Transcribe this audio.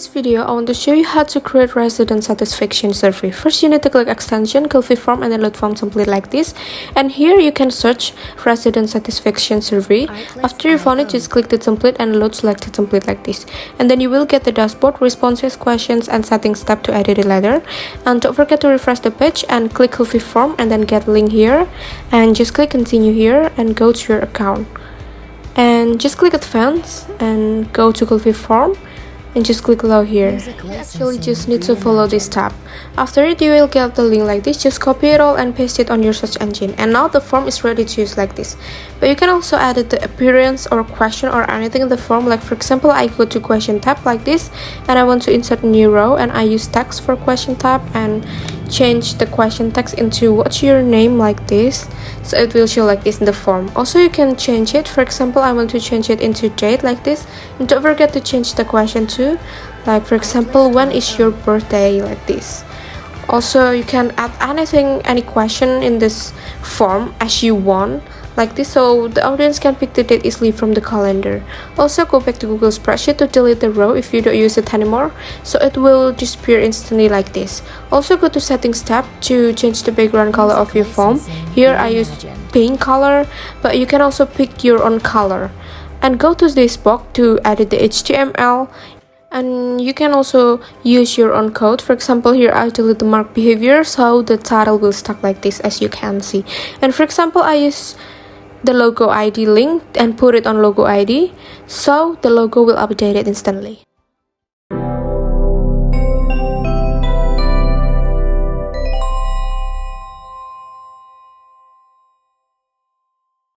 this video, I want to show you how to create resident satisfaction survey. First, you need to click extension, fill form, and then load form template like this. And here you can search resident satisfaction survey. After you found it, just click the template and load select the template like this. And then you will get the dashboard, responses, questions, and settings tab to edit it later. And don't forget to refresh the page and click fill form and then get link here. And just click continue here and go to your account. And just click advance and go to fill form. And just click allow here. You actually just need to follow this tab. After it, you will get the link like this. Just copy it all and paste it on your search engine. And now the form is ready to use like this. But you can also add the appearance or question or anything in the form. Like for example, I go to question tab like this, and I want to insert a new row, and I use text for question tab and change the question text into what's your name like this, so it will show like this in the form. Also, you can change it. For example, I want to change it into date like this, and don't forget to change the question too, like for example, when is your birthday like this. Also, you can add anything, any question in this form as you want like this, so the audience can pick the date easily from the calendar. Also, go back to Google Spreadsheet to delete the row if you don't use it anymore, so it will disappear instantly like this. Also, go to settings tab to change the background color of your form. Here I use pink color, but you can also pick your own color. And go to this box to edit the HTML. And you can also use your own code. For example, here I delete the mark behavior, so the title will stuck like this, as you can see. And for example, I use the logo ID link and put it on logo ID, so the logo will update it instantly.